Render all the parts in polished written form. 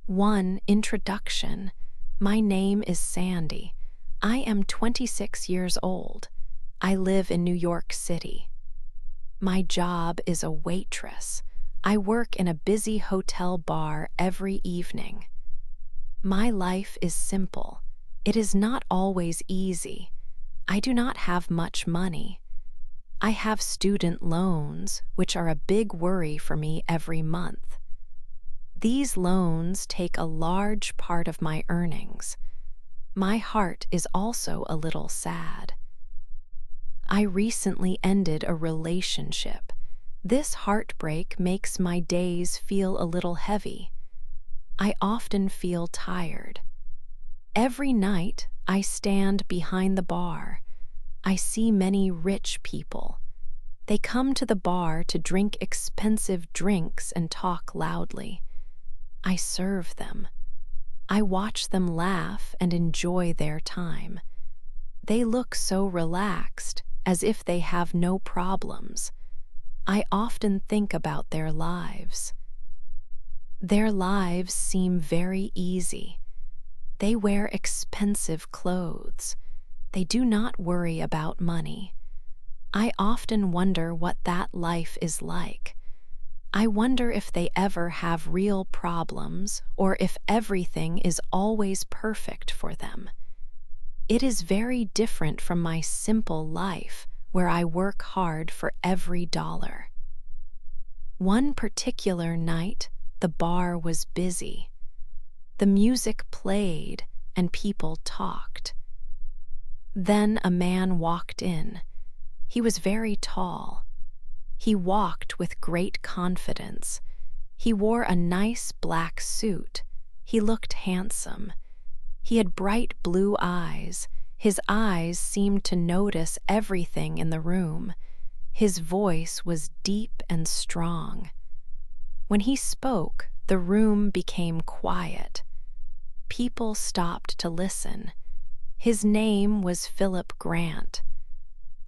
1. Introduction. My name is Sandy. I am 26 years old. I live in New York City. My job is a waitress. I work in a busy hotel bar every evening. My life is simple. It is not always easy. I do not have much money. I have student loans, which are a big worry for me every month. These loans take a large part of my earnings. My heart is also a little sad. I recently ended a relationship. This heartbreak makes my days feel a little heavy. I often feel tired. Every night, I stand behind the bar. I see many rich people. They come to the bar to drink expensive drinks and talk loudly. I serve them. I watch them laugh and enjoy their time. They look so relaxed, as if they have no problems. I often think about their lives. Their lives seem very easy. They wear expensive clothes. They do not worry about money. I often wonder what that life is like. I wonder if they ever have real problems or if everything is always perfect for them. It is very different from my simple life where I work hard for every dollar. One particular night, the bar was busy. The music played and people talked. Then a man walked in. He was very tall. He walked with great confidence. He wore a nice black suit. He looked handsome. He had bright blue eyes. His eyes seemed to notice everything in the room. His voice was deep and strong. When he spoke, the room became quiet. People stopped to listen. His name was Philip Grant.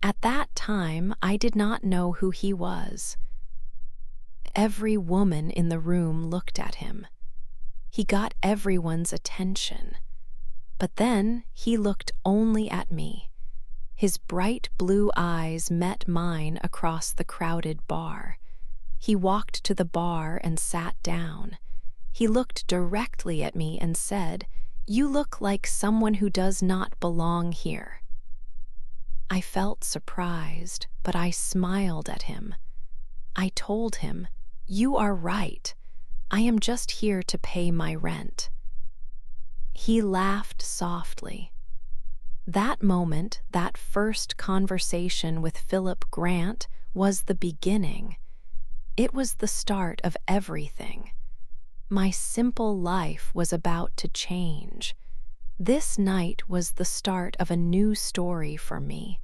At that time, I did not know who he was. Every woman in the room looked at him. He got everyone's attention. But then he looked only at me. His bright blue eyes met mine across the crowded bar. He walked to the bar and sat down. He looked directly at me and said, "You look like someone who does not belong here." I felt surprised, but I smiled at him. I told him, "You are right. I am just here to pay my rent." He laughed softly. That moment, that first conversation with Philip Grant, was the beginning. It was the start of everything. My simple life was about to change. This night was the start of a new story for me.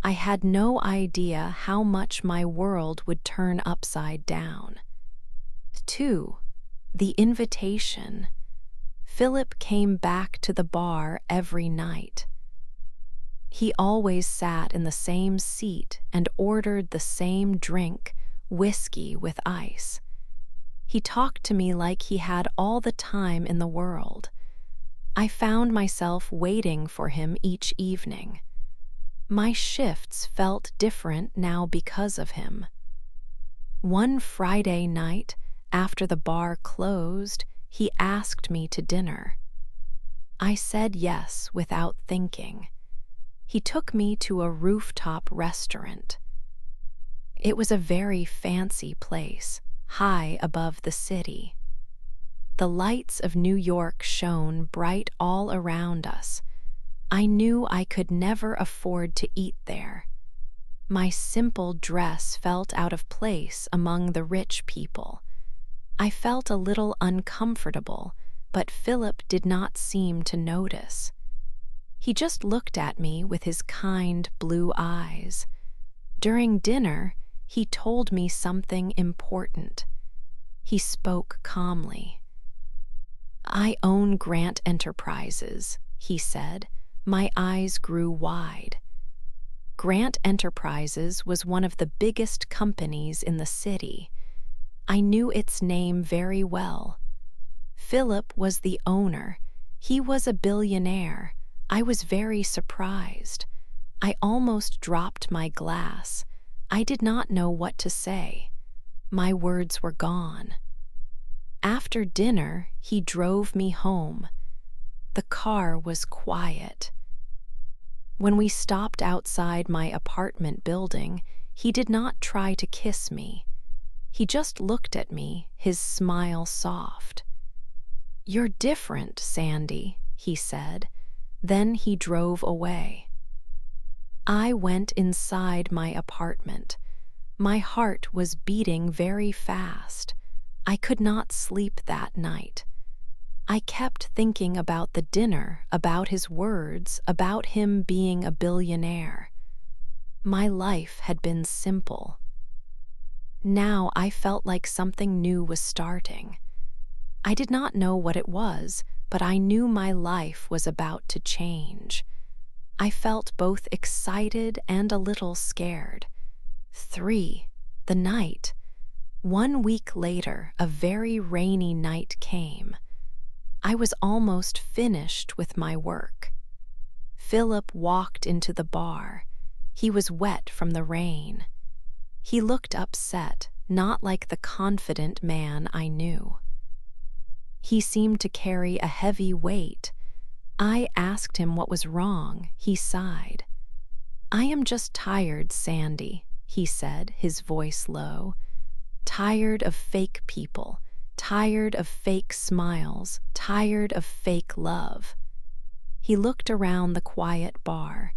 I had no idea how much my world would turn upside down. 2. The invitation. Philip came back to the bar every night. He always sat in the same seat and ordered the same drink, whiskey with ice. He talked to me like he had all the time in the world. I found myself waiting for him each evening. My shifts felt different now because of him. One Friday night, after the bar closed, he asked me to dinner. I said yes without thinking. He took me to a rooftop restaurant. It was a very fancy place, high above the city. The lights of New York shone bright all around us. I knew I could never afford to eat there. My simple dress felt out of place among the rich people. I felt a little uncomfortable, but Philip did not seem to notice. He just looked at me with his kind blue eyes. During dinner, he told me something important. He spoke calmly. "I own Grant Enterprises," he said. My eyes grew wide. Grant Enterprises was one of the biggest companies in the city. I knew its name very well. Philip was the owner. He was a billionaire. I was very surprised. I almost dropped my glass. I did not know what to say. My words were gone. After dinner, he drove me home. The car was quiet. When we stopped outside my apartment building, he did not try to kiss me. He just looked at me, his smile soft. "You're different, Sandy," he said. Then he drove away. I went inside my apartment. My heart was beating very fast. I could not sleep that night. I kept thinking about the dinner, about his words, about him being a billionaire. My life had been simple. Now I felt like something new was starting. I did not know what it was, but I knew my life was about to change. I felt both excited and a little scared. The night. 1 week later, a very rainy night came. I was almost finished with my work. Philip walked into the bar. He was wet from the rain. He looked upset, not like the confident man I knew. He seemed to carry a heavy weight. I asked him what was wrong. He sighed. "I am just tired, Sandy," he said, his voice low. "Tired of fake people, tired of fake smiles, tired of fake love." He looked around the quiet bar.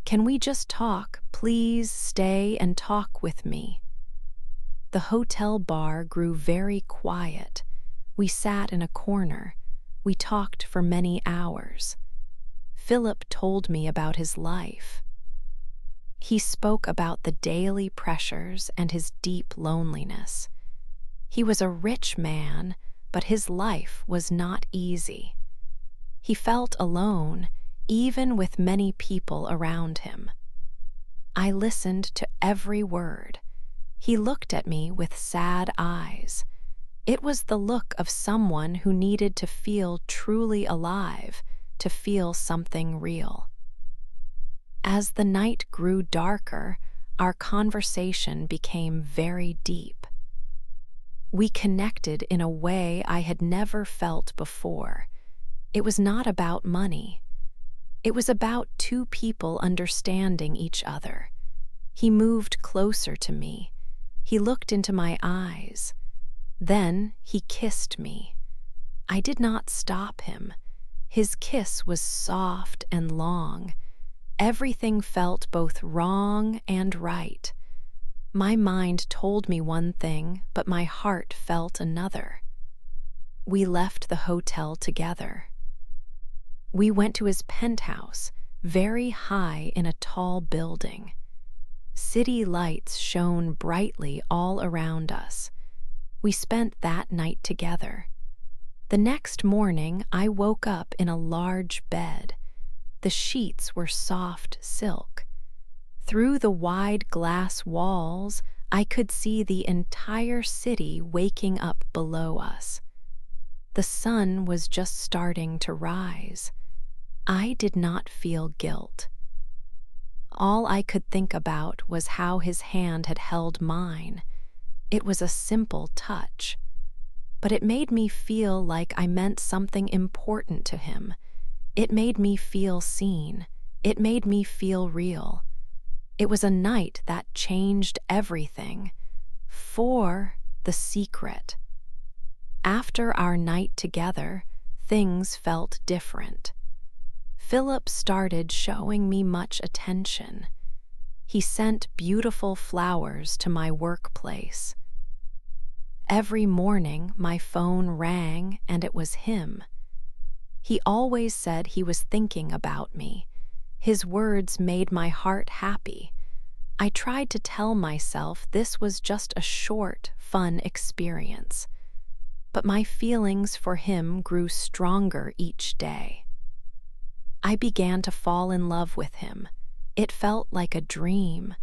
"Can we just talk? Please stay and talk with me." The hotel bar grew very quiet. We sat in a corner. We talked for many hours. Philip told me about his life. He spoke about the daily pressures and his deep loneliness. He was a rich man, but his life was not easy. He felt alone, even with many people around him. I listened to every word. He looked at me with sad eyes. It was the look of someone who needed to feel truly alive, to feel something real. As the night grew darker, our conversation became very deep. We connected in a way I had never felt before. It was not about money. It was about two people understanding each other. He moved closer to me. He looked into my eyes. Then he kissed me. I did not stop him. His kiss was soft and long. Everything felt both wrong and right. My mind told me one thing, but my heart felt another. We left the hotel together. We went to his penthouse, very high in a tall building. City lights shone brightly all around us. We spent that night together. The next morning, I woke up in a large bed. The sheets were soft silk. Through the wide glass walls, I could see the entire city waking up below us. The sun was just starting to rise. I did not feel guilt. All I could think about was how his hand had held mine. It was a simple touch, but it made me feel like I meant something important to him. It made me feel seen. It made me feel real. It was a night that changed everything. The secret. After our night together, things felt different. Philip started showing me much attention. He sent beautiful flowers to my workplace. Every morning, my phone rang and it was him. He always said he was thinking about me. His words made my heart happy. I tried to tell myself this was just a short, fun experience. But my feelings for him grew stronger each day. I began to fall in love with him. It felt like a dream.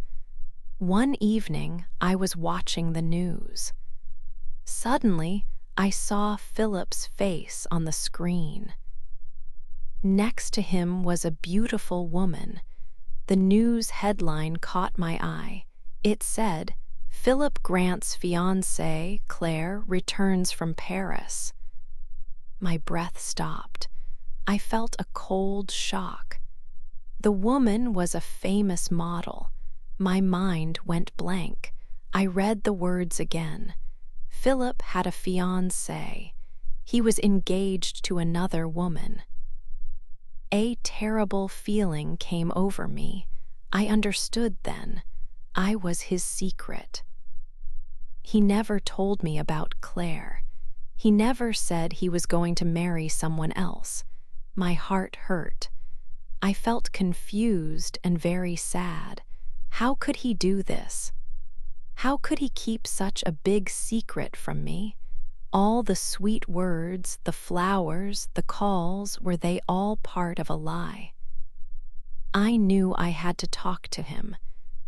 One evening, I was watching the news. Suddenly, I saw Philip's face on the screen. Next to him was a beautiful woman. The news headline caught my eye. It said, "Philip Grant's fiancée, Claire, returns from Paris." My breath stopped. I felt a cold shock. The woman was a famous model. My mind went blank. I read the words again. Philip had a fiancée. He was engaged to another woman. A terrible feeling came over me. I understood then. I was his secret. He never told me about Claire. He never said he was going to marry someone else. My heart hurt. I felt confused and very sad. How could he do this? How could he keep such a big secret from me? All the sweet words, the flowers, the calls, were they all part of a lie? I knew I had to talk to him.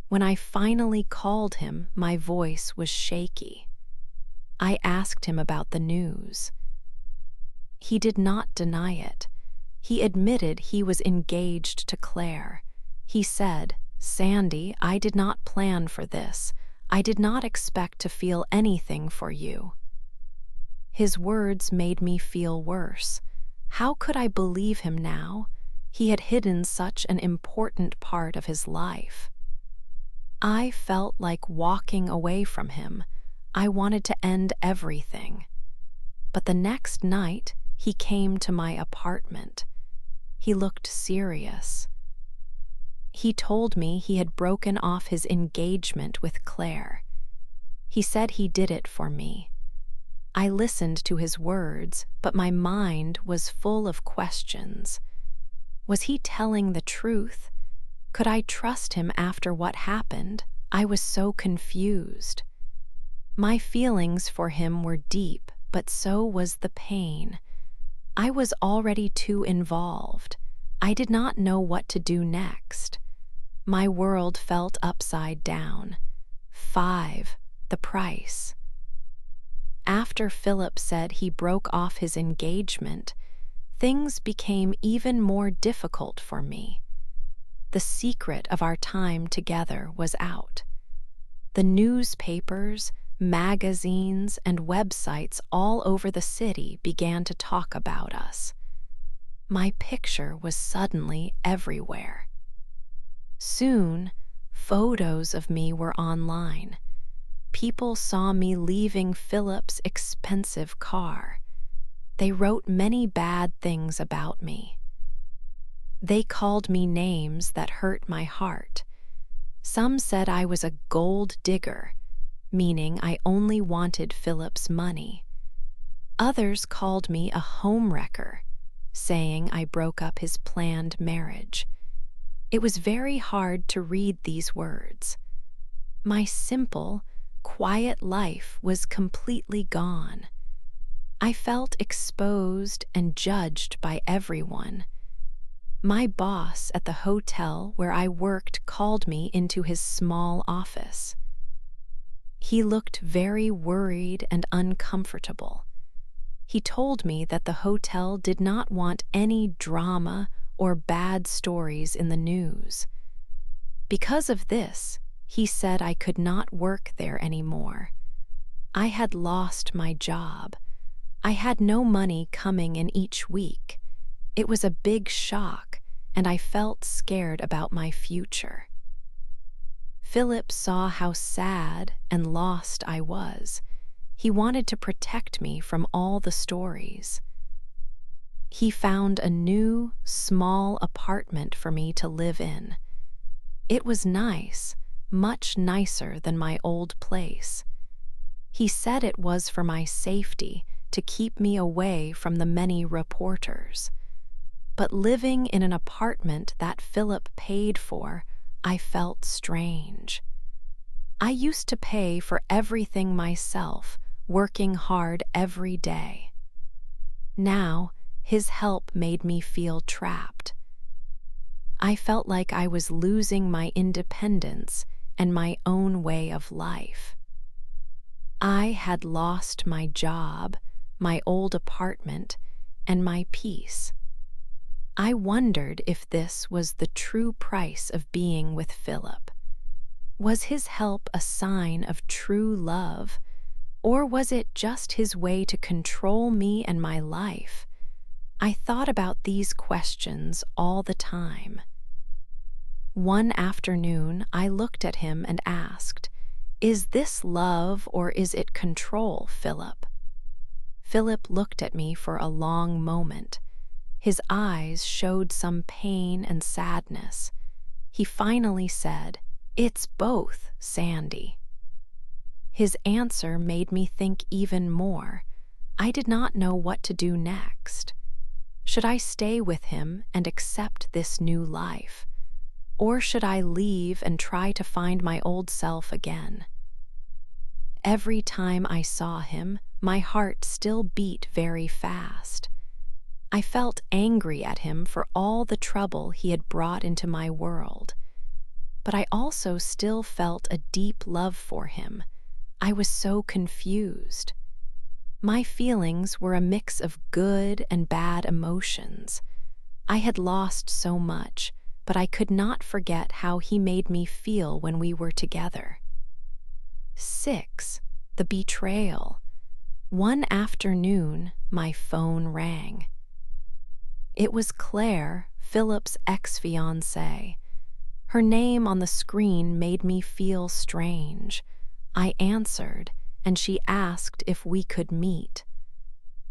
When I finally called him, my voice was shaky. I asked him about the news. He did not deny it. He admitted he was engaged to Claire. He said, "Sandy, I did not plan for this. I did not expect to feel anything for you." His words made me feel worse. How could I believe him now? He had hidden such an important part of his life. I felt like walking away from him. I wanted to end everything. But the next night, he came to my apartment. He looked serious. He told me he had broken off his engagement with Claire. He said he did it for me. I listened to his words, but my mind was full of questions. Was he telling the truth? Could I trust him after what happened? I was so confused. My feelings for him were deep, but so was the pain. I was already too involved. I did not know what to do next. My world felt upside down. 5, the price. After Philip said he broke off his engagement, things became even more difficult for me. The secret of our time together was out. The newspapers, magazines, and websites all over the city began to talk about us. My picture was suddenly everywhere. Soon, photos of me were online. People saw me leaving Philip's expensive car. They wrote many bad things about me. They called me names that hurt my heart. Some said I was a gold digger, meaning I only wanted Philip's money. Others called me a homewrecker, saying I broke up his planned marriage. It was very hard to read these words. My simple, quiet life was completely gone. I felt exposed and judged by everyone. My boss at the hotel where I worked called me into his small office. He looked very worried and uncomfortable. He told me that the hotel did not want any drama or bad stories in the news. Because of this, he said I could not work there anymore. I had lost my job. I had no money coming in each week. It was a big shock, and I felt scared about my future. Philip saw how sad and lost I was. He wanted to protect me from all the stories. He found a new, small apartment for me to live in. It was nice, much nicer than my old place. He said it was for my safety, to keep me away from the many reporters. But living in an apartment that Philip paid for, I felt strange. I used to pay for everything myself, working hard every day. Now, his help made me feel trapped. I felt like I was losing my independence and my own way of life. I had lost my job, my old apartment, and my peace. I wondered if this was the true price of being with Philip. Was his help a sign of true love, or was it just his way to control me and my life? I thought about these questions all the time. One afternoon, I looked at him and asked, "Is this love or is it control, Philip?" Philip looked at me for a long moment. His eyes showed some pain and sadness. He finally said, "It's both, Sandy." His answer made me think even more. I did not know what to do next. Should I stay with him and accept this new life? Or should I leave and try to find my old self again? Every time I saw him, my heart still beat very fast. I felt angry at him for all the trouble he had brought into my world. But I also still felt a deep love for him. I was so confused. My feelings were a mix of good and bad emotions. I had lost so much, but I could not forget how he made me feel when we were together. 6. The betrayal. One afternoon, my phone rang. It was Claire, Philip's ex-fiancée. Her name on the screen made me feel strange. I answered, and she asked if we could meet.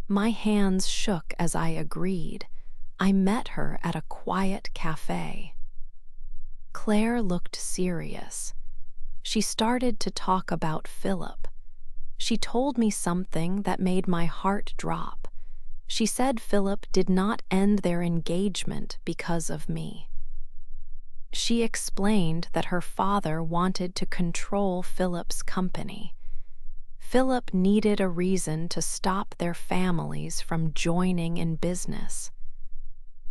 My hands shook as I agreed. I met her at a quiet cafe. Claire looked serious. She started to talk about Philip. She told me something that made my heart drop. She said Philip did not end their engagement because of me. She explained that her father wanted to control Philip's company. Philip needed a reason to stop their families from joining in business.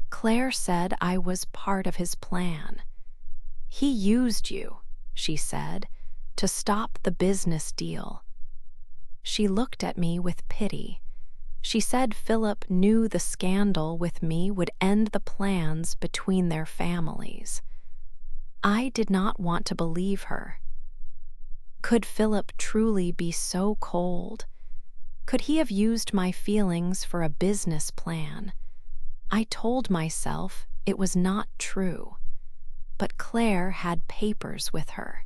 Claire said I was part of his plan. "He used you," she said, "to stop the business deal." She looked at me with pity. She said Philip knew the scandal with me would end the plans between their families. I did not want to believe her. Could Philip truly be so cold? Could he have used my feelings for a business plan? I told myself it was not true. But Claire had papers with her.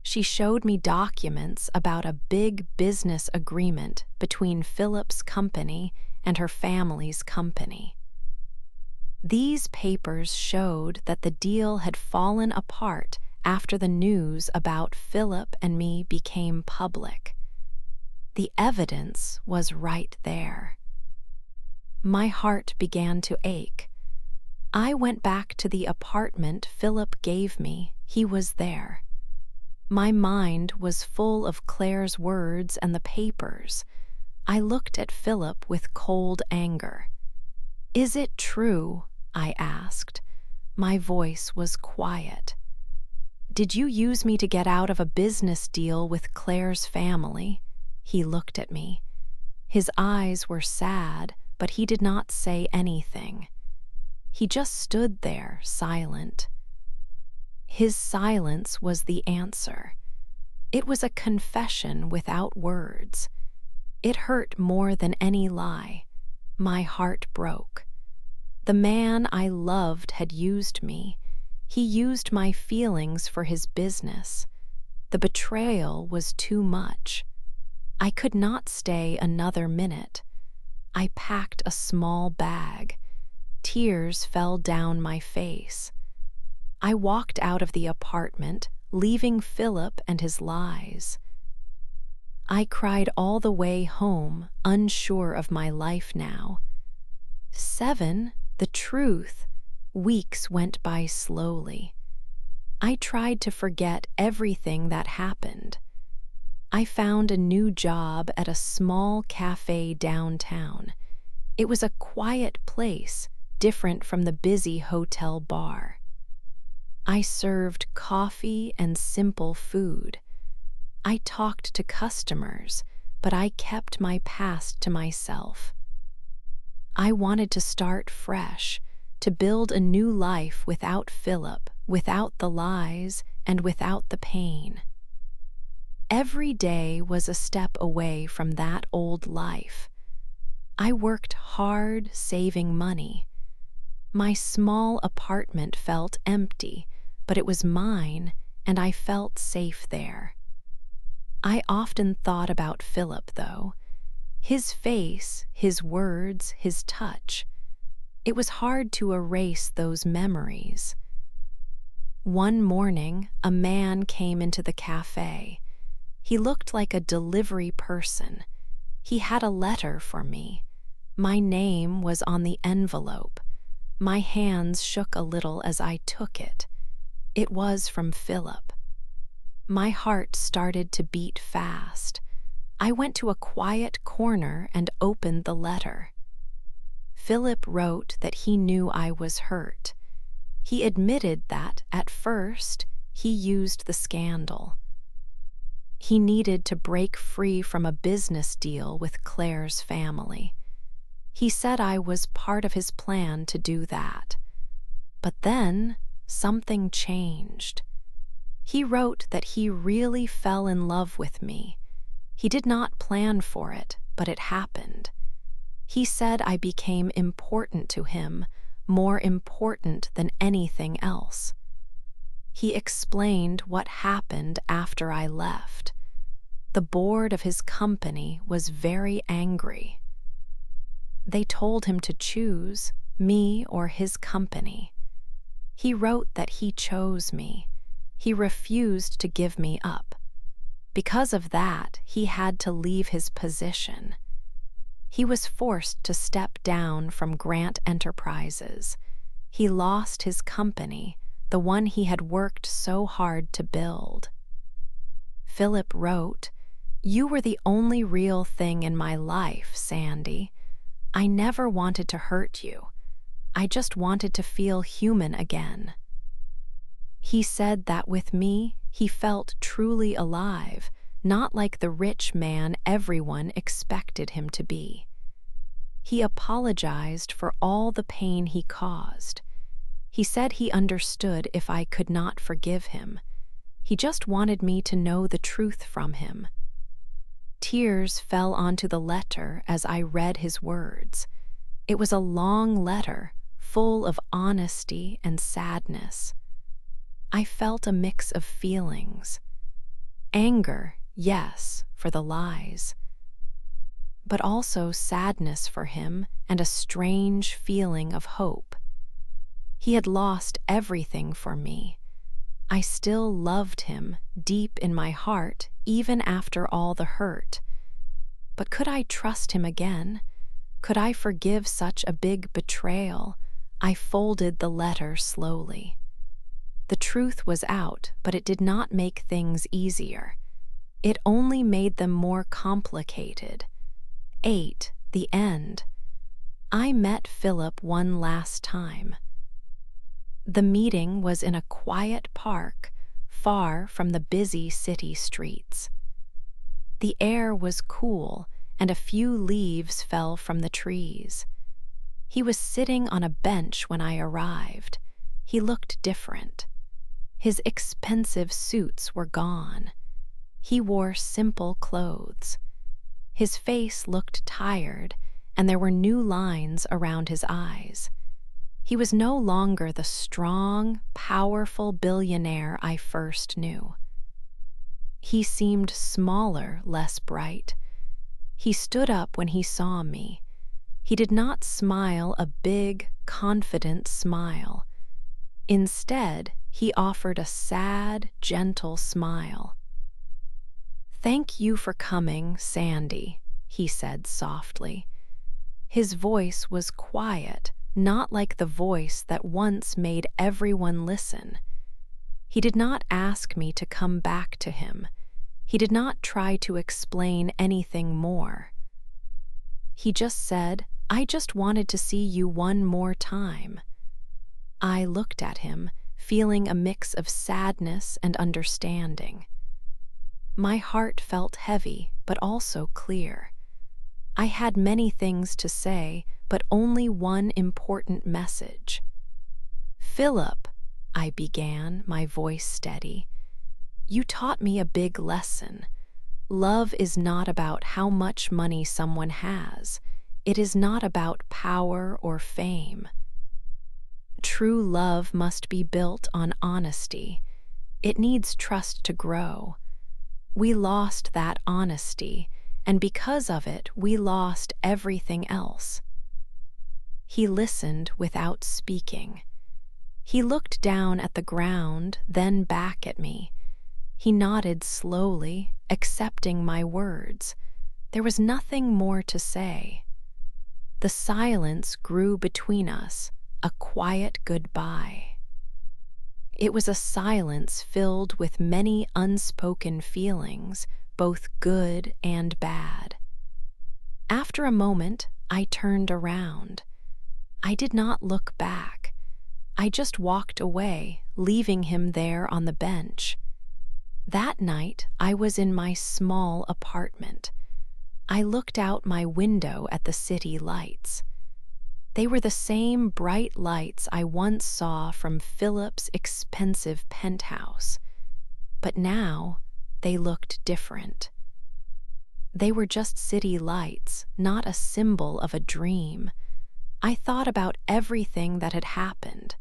She showed me documents about a big business agreement between Philip's company and her family's company. These papers showed that the deal had fallen apart after the news about Philip and me became public. The evidence was right there. My heart began to ache. I went back to the apartment Philip gave me. He was there. My mind was full of Claire's words and the papers. I looked at Philip with cold anger. "Is it true?" I asked. My voice was quiet. "Did you use me to get out of a business deal with Claire's family?" He looked at me. His eyes were sad, but he did not say anything. He just stood there, silent. His silence was the answer. It was a confession without words. It hurt more than any lie. My heart broke. The man I loved had used me. He used my feelings for his business. The betrayal was too much. I could not stay another minute. I packed a small bag. Tears fell down my face. I walked out of the apartment, leaving Philip and his lies. I cried all the way home, unsure of my life now. 7. The truth. Weeks went by slowly. I tried to forget everything that happened. I found a new job at a small cafe downtown. It was a quiet place, different from the busy hotel bar. I served coffee and simple food. I talked to customers, but I kept my past to myself. I wanted to start fresh, to build a new life without Philip, without the lies, and without the pain. Every day was a step away from that old life. I worked hard saving money. My small apartment felt empty, but it was mine, and I felt safe there. I often thought about Philip, though. His face, his words, his touch. It was hard to erase those memories. One morning, a man came into the cafe. He looked like a delivery person. He had a letter for me. My name was on the envelope. My hands shook a little as I took it. It was from Philip. My heart started to beat fast. I went to a quiet corner and opened the letter. Philip wrote that he knew I was hurt. He admitted that, at first, he used the scandal. He needed to break free from a business deal with Claire's family. He said I was part of his plan to do that. But then, something changed. He wrote that he really fell in love with me. He did not plan for it, but it happened. He said I became important to him, more important than anything else. He explained what happened after I left. The board of his company was very angry. They told him to choose me or his company. He wrote that he chose me. He refused to give me up. Because of that, he had to leave his position. He was forced to step down from Grant Enterprises. He lost his company, the one he had worked so hard to build. Philip wrote, "You were the only real thing in my life, Sandy. I never wanted to hurt you. I just wanted to feel human again." He said that with me, he felt truly alive, not like the rich man everyone expected him to be. He apologized for all the pain he caused. He said he understood if I could not forgive him. He just wanted me to know the truth from him. Tears fell onto the letter as I read his words. It was a long letter, full of honesty and sadness. I felt a mix of feelings. Anger, yes, for the lies, but also sadness for him and a strange feeling of hope. He had lost everything for me. I still loved him deep in my heart, even after all the hurt. But could I trust him again? Could I forgive such a big betrayal? I folded the letter slowly. The truth was out, but it did not make things easier. It only made them more complicated. 8. The end. I met Philip one last time. The meeting was in a quiet park, far from the busy city streets. The air was cool, and a few leaves fell from the trees. He was sitting on a bench when I arrived. He looked different. His expensive suits were gone. He wore simple clothes. His face looked tired, and there were new lines around his eyes. He was no longer the strong, powerful billionaire I first knew. He seemed smaller, less bright. He stood up when he saw me. He did not smile a big, confident smile. Instead, he offered a sad, gentle smile. "Thank you for coming, Sandy," he said softly. His voice was quiet, not like the voice that once made everyone listen. He did not ask me to come back to him. He did not try to explain anything more. He just said, "I just wanted to see you one more time." I looked at him, feeling a mix of sadness and understanding. My heart felt heavy, but also clear. I had many things to say, but only one important message. "Philip," I began, my voice steady, "you taught me a big lesson. Love is not about how much money someone has. It is not about power or fame. True love must be built on honesty. It needs trust to grow. We lost that honesty, and because of it, we lost everything else." He listened without speaking. He looked down at the ground, then back at me. He nodded slowly, accepting my words. There was nothing more to say. The silence grew between us, a quiet goodbye. It was a silence filled with many unspoken feelings, both good and bad. After a moment, I turned around. I did not look back. I just walked away, leaving him there on the bench. That night, I was in my small apartment. I looked out my window at the city lights. They were the same bright lights I once saw from Philip's expensive penthouse. But now, they looked different. They were just city lights, not a symbol of a dream. I thought about everything that had happened.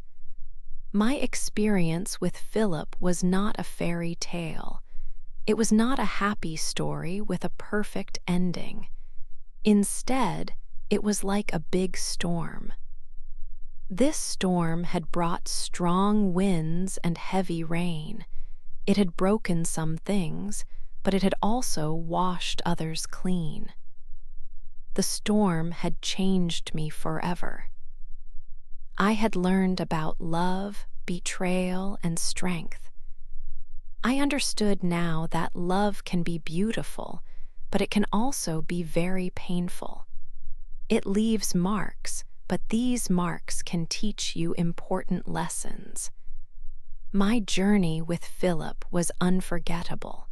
My experience with Philip was not a fairy tale. It was not a happy story with a perfect ending. Instead, it was like a big storm. This storm had brought strong winds and heavy rain. It had broken some things, but it had also washed others clean. The storm had changed me forever. I had learned about love, betrayal, and strength. I understood now that love can be beautiful, but it can also be very painful. It leaves marks, but these marks can teach you important lessons. My journey with Philip was unforgettable.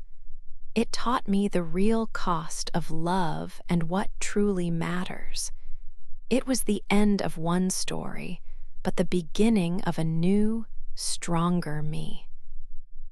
It taught me the real cost of love and what truly matters. It was the end of one story, but the beginning of a new, stronger me.